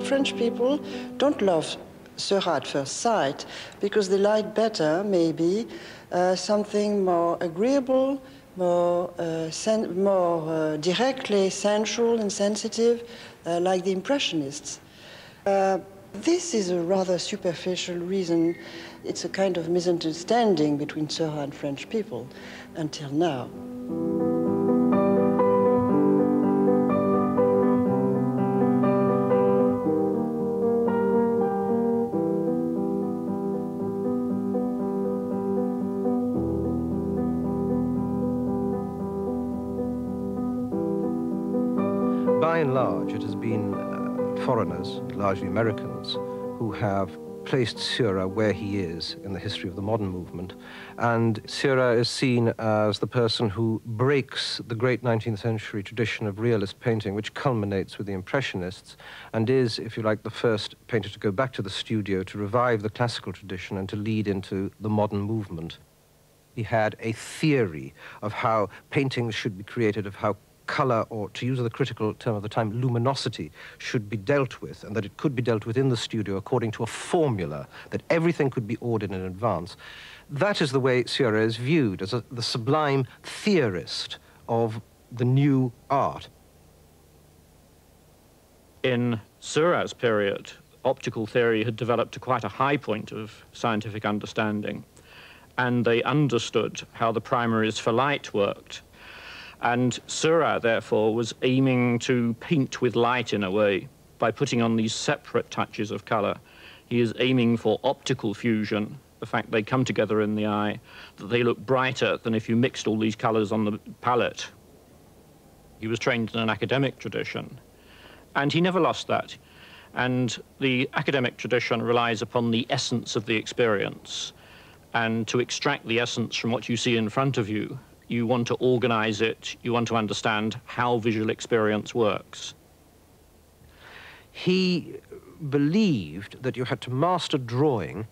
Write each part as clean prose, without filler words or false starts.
French people don't love Seurat at first sight because they like better, maybe, something more agreeable, more directly sensual and sensitive, like the Impressionists. This is a rather superficial reason. It's a kind of misunderstanding between Seurat and French people until now. By and large, it has been foreigners, largely Americans, who have placed Seurat where he is in the history of the modern movement. And Seurat is seen as the person who breaks the great 19th century tradition of realist painting, which culminates with the Impressionists, and is, if you like, the first painter to go back to the studio, to revive the classical tradition and to lead into the modern movement. He had a theory of how paintings should be created, of how color, or to use the critical term of the time, luminosity, should be dealt with, and that it could be dealt with in the studio according to a formula, that everything could be ordered in advance. That is the way Seurat is viewed, as the sublime theorist of the new art. In Seurat's period, optical theory had developed to quite a high point of scientific understanding, and they understood how the primaries for light worked. And Seurat, therefore, was aiming to paint with light in a way by putting on these separate touches of color. He is aiming for optical fusion, the fact they come together in the eye, that they look brighter than if you mixed all these colors on the palette. He was trained in an academic tradition, and he never lost that. And the academic tradition relies upon the essence of the experience. And to extract the essence from what you see in front of you, you want to organize it, you want to understand how visual experience works. He believed that you had to master drawing,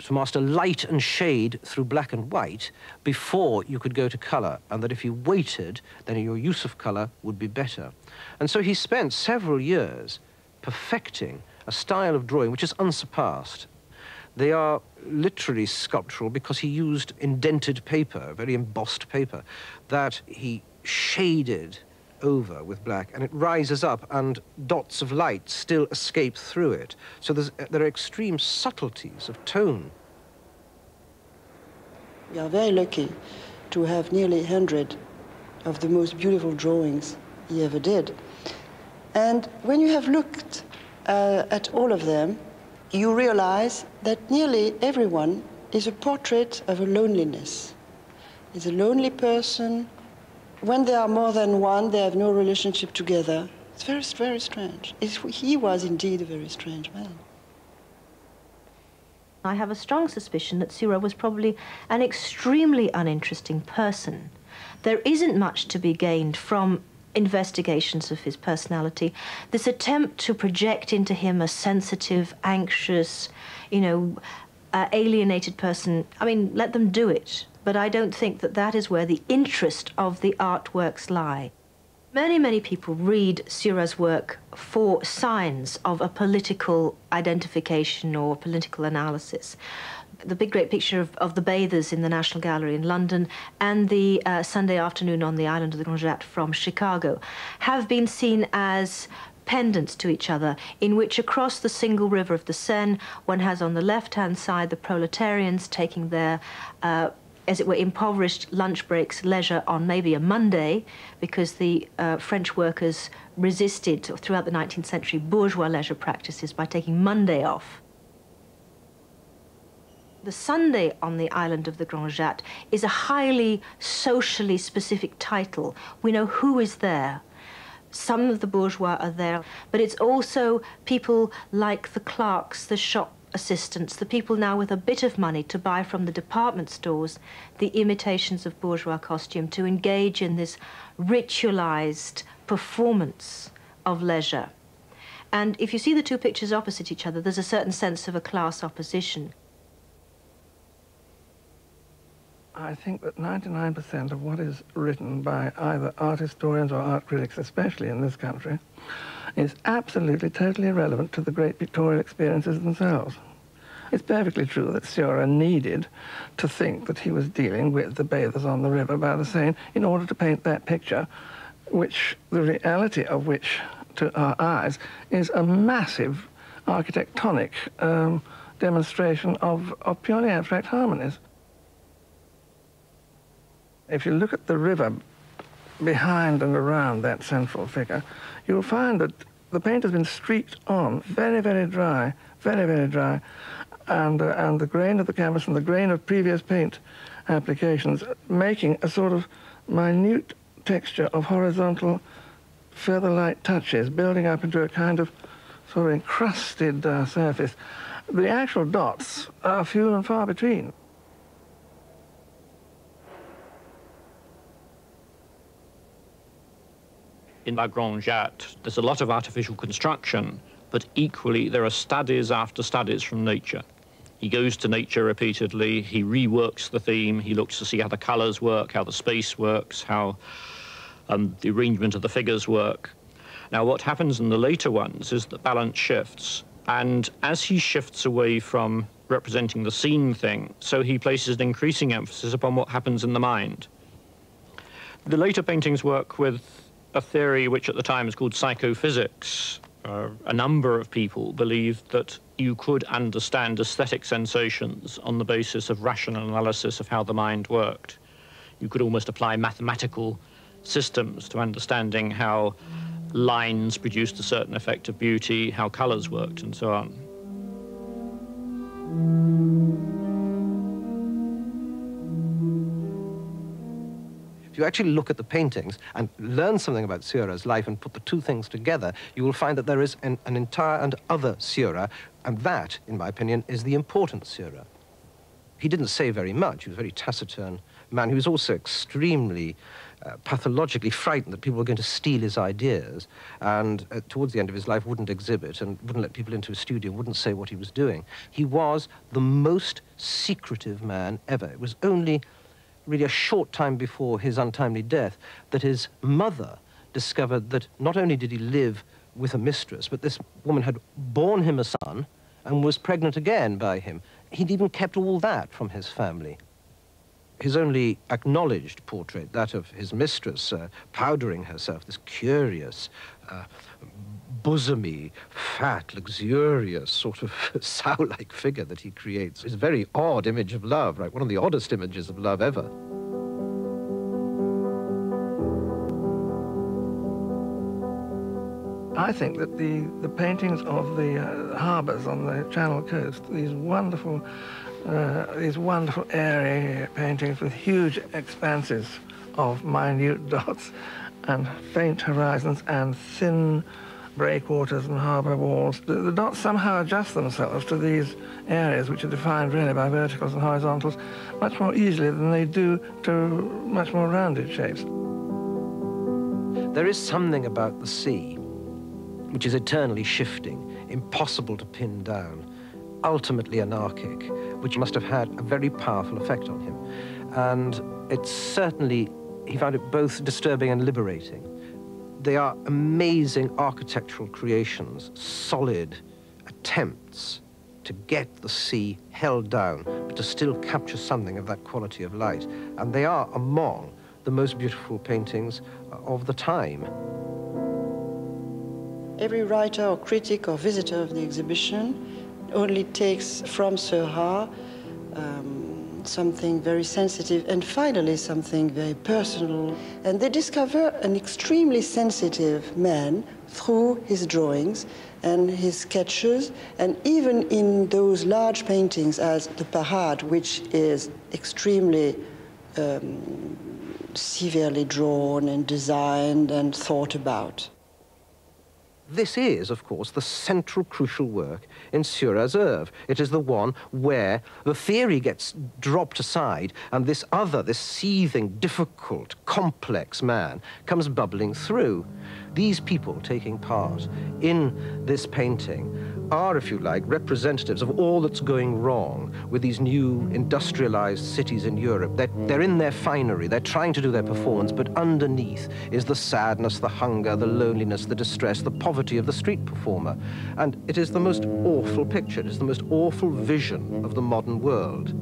to master light and shade through black and white before you could go to color, and that if you waited, then your use of color would be better. And so he spent several years perfecting a style of drawing which is unsurpassed. They are literally sculptural because he used indented paper, very embossed paper, that he shaded over with black, and it rises up, and dots of light still escape through it. So there are extreme subtleties of tone. We are very lucky to have nearly 100 of the most beautiful drawings he ever did. And when you have looked at all of them, you realize that nearly everyone is a portrait of a loneliness. It's a lonely person. When there are more than one, they have no relationship together. It's very, very strange. He was indeed a very strange man. I have a strong suspicion that Seurat was probably an extremely uninteresting person. There isn't much to be gained from investigations of his personality. This attempt to project into him a sensitive, anxious, alienated person, I mean, let them do it. But I don't think that that is where the interest of the artworks lie. Many, many people read Seurat's work for signs of a political identification or political analysis. The big great picture of the bathers in the National Gallery in London and the Sunday afternoon on the island of the Grand Jatte from Chicago have been seen as pendants to each other, in which across the single river of the Seine, one has on the left-hand side the proletarians taking their as it were, impoverished lunch breaks, leisure on maybe a Monday, because the French workers resisted throughout the 19th century bourgeois leisure practices by taking Monday off. The Sunday on the island of the Grand Jatte is a highly socially specific title. We know who is there. Some of the bourgeois are there, but it's also people like the clerks, the shop assistants, the people now with a bit of money to buy from the department stores the imitations of bourgeois costume, to engage in this ritualized performance of leisure. And if you see the two pictures opposite each other, there's a certain sense of a class opposition. I think that 99% of what is written by either art historians or art critics, especially in this country, is absolutely, totally irrelevant to the great pictorial experiences themselves. It's perfectly true that Seurat needed to think that he was dealing with the bathers on the river by the Seine in order to paint that picture, which the reality of which, to our eyes, is a massive architectonic demonstration of purely abstract harmonies. If you look at the river behind and around that central figure, you'll find that the paint has been streaked on, very, very dry, very, very dry, and the grain of the canvas and the grain of previous paint applications making a sort of minute texture of horizontal feather-like touches, building up into a kind of sort of encrusted surface. The actual dots are few and far between. In La Grande Jatte, there's a lot of artificial construction, but equally there are studies after studies from nature. He goes to nature repeatedly, he reworks the theme, he looks to see how the colours work, how the space works, how the arrangement of the figures work. Now, what happens in the later ones is the balance shifts, and as he shifts away from representing the scene thing, so he places an increasing emphasis upon what happens in the mind. The later paintings work with a theory which at the time is called psychophysics. A number of people believed that you could understand aesthetic sensations on the basis of rational analysis of how the mind worked. You could almost apply mathematical systems to understanding how lines produced a certain effect of beauty, how colours worked, and so on. If you actually look at the paintings and learn something about Seurat's life and put the two things together, you will find that there is an entire and other Seurat, and that, in my opinion, is the important Seurat. He didn't say very much. He was a very taciturn man. He was also extremely pathologically frightened that people were going to steal his ideas, and towards the end of his life wouldn't exhibit and wouldn't let people into his studio, wouldn't say what he was doing. He was the most secretive man ever. It was only really a short time before his untimely death that his mother discovered that not only did he live with a mistress, but this woman had borne him a son and was pregnant again by him. He'd even kept all that from his family. His only acknowledged portrait, that of his mistress, powdering herself, this curious, bosomy, fat, luxurious, sort of sow-like figure that he creates, is a very odd image of love, right? One of the oddest images of love ever. I think that the paintings of the harbours on the Channel coast, these wonderful airy paintings with huge expanses of minute dots and faint horizons and thin breakwaters and harbour walls. The dots somehow adjust themselves to these areas, which are defined really by verticals and horizontals, much more easily than they do to much more rounded shapes. There is something about the sea which is eternally shifting, impossible to pin down, ultimately anarchic, which must have had a very powerful effect on him. And it's certainly, he found it both disturbing and liberating. They are amazing architectural creations, solid attempts to get the sea held down, but to still capture something of that quality of light. And they are among the most beautiful paintings of the time. Every writer or critic or visitor of the exhibition only takes from Seurat something very sensitive and finally something very personal. And they discover an extremely sensitive man through his drawings and his sketches, and even in those large paintings as the Parade, which is extremely severely drawn and designed and thought about. this is, of course, the central crucial work in Seurat's oeuvre. It is the one where the theory gets dropped aside and this other, this seething, difficult, complex man comes bubbling through. These people taking part in this painting are, if you like, representatives of all that's going wrong with these new industrialized cities in Europe. They're in their finery, they're trying to do their performance, but underneath is the sadness, the hunger, the loneliness, the distress, the poverty of the street performer. And it is the most awful picture, it is the most awful vision of the modern world.